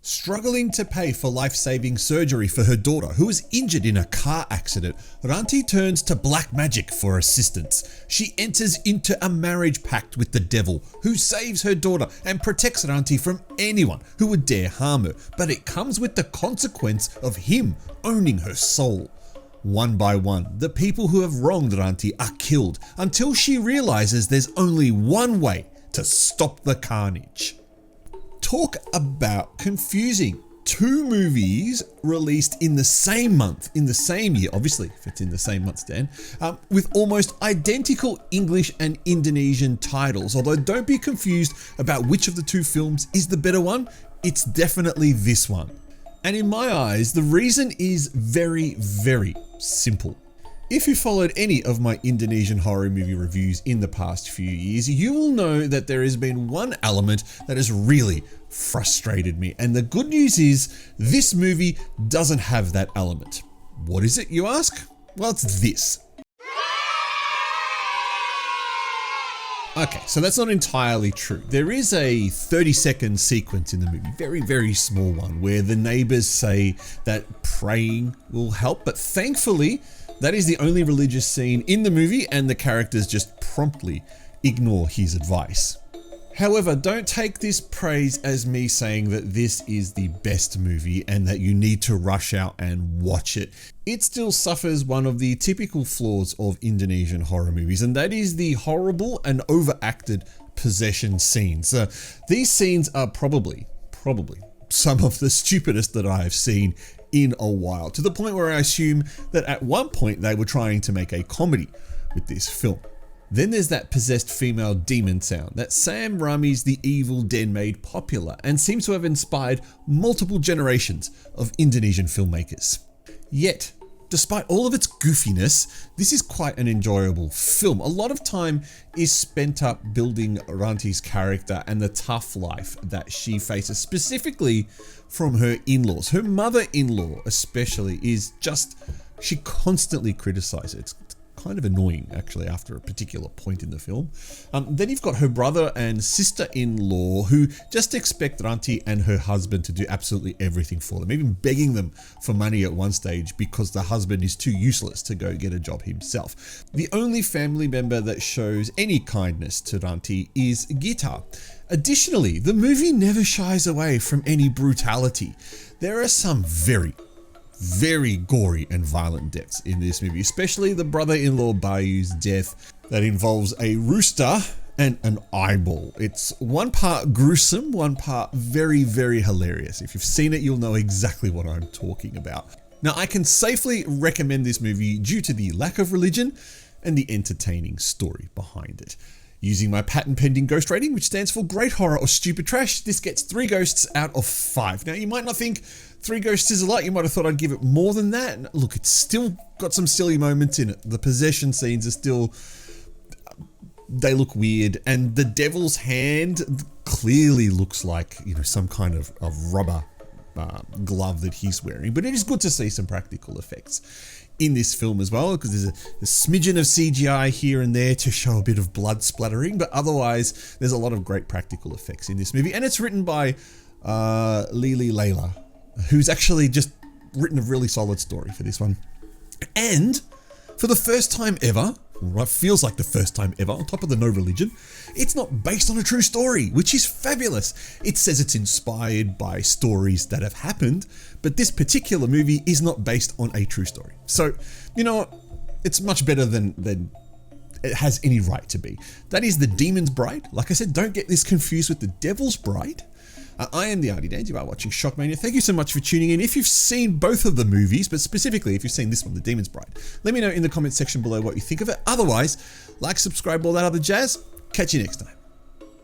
Struggling to pay for life-saving surgery for her daughter, who was injured in a car accident, Ranti turns to black magic for assistance. She enters into a marriage pact with the devil, who saves her daughter and protects Ranti from anyone who would dare harm her, but it comes with the consequence of him owning her soul. One by one, the people who have wronged Ranti are killed until she realizes there's only one way to stop the carnage. Talk about confusing. 2 movies released in the same month, in the same year, obviously, if it's in the same month, Stan, with almost identical English and Indonesian titles. Although don't be confused about which of the 2 films is the better one, it's definitely this one. And in my eyes, the reason is very, very simple. If you followed any of my Indonesian horror movie reviews in the past few years, you will know that there has been one element that has really frustrated me. And the good news is this movie doesn't have that element. What is it, you ask? Well, it's this. Okay, so that's not entirely true. There is a 30-second sequence in the movie, very, very small one, where the neighbors say that praying will help, but thankfully, that is the only religious scene in the movie and the characters just promptly ignore his advice. However, don't take this praise as me saying that this is the best movie and that you need to rush out and watch it. It still suffers one of the typical flaws of Indonesian horror movies, and that is the horrible and overacted possession scenes. These scenes are probably some of the stupidest that I have seen in a while, to the point where I assume that at one point they were trying to make a comedy with this film. Then there's that possessed female demon sound that Sam Raimi's The Evil Dead made popular and seems to have inspired multiple generations of Indonesian filmmakers. Yet, despite all of its goofiness, this is quite an enjoyable film. A lot of time is spent up building Ranti's character and the tough life that she faces, specifically from her in-laws. Her mother-in-law especially is just, she constantly criticizes it. It's kind of annoying actually after a particular point in the film. Then you've got her brother and sister-in-law who just expect Ranti and her husband to do absolutely everything for them, even begging them for money at one stage because the husband is too useless to go get a job himself. The only family member that shows any kindness to Ranti is Gita. Additionally, the movie never shies away from any brutality. There are some very gory and violent deaths in this movie, especially the brother-in-law Bayu's death that involves a rooster and an eyeball. It's one part gruesome, one part very, very hilarious. If you've seen it, you'll know exactly what I'm talking about. Now, I can safely recommend this movie due to the lack of religion and the entertaining story behind it. Using my patent pending ghost rating, which stands for great horror or stupid trash, this gets 3 ghosts out of 5. Now, you might not think 3 ghosts is a lot. You might have thought I'd give it more than that. Look, it's still got some silly moments in it. The possession scenes are still, they look weird. And the devil's hand clearly looks like, you know, some kind of rubber glove that he's wearing. But it is good to see some practical effects in this film as well, because there's a smidgen of CGI here and there to show a bit of blood splattering, but otherwise there's a lot of great practical effects in this movie. And it's written by Lili Layla, who's actually just written a really solid story for this one. And for the first time ever, what feels like the first time ever, on top of the no religion, it's not based on a true story, which is fabulous. It says it's inspired by stories that have happened, but this particular movie is not based on a true story. So, you know what? It's much better than it has any right to be. That is The Demon's Bride. Like I said, don't get this confused with The Devil's Bride. I am the Artie Dan. You are watching SHOCKMANIA. Thank you so much for tuning in. If you've seen both of the movies, but specifically if you've seen this one, The Demon's Bride, let me know in the comment section below what you think of it. Otherwise, like, subscribe, all that other jazz. Catch you next time.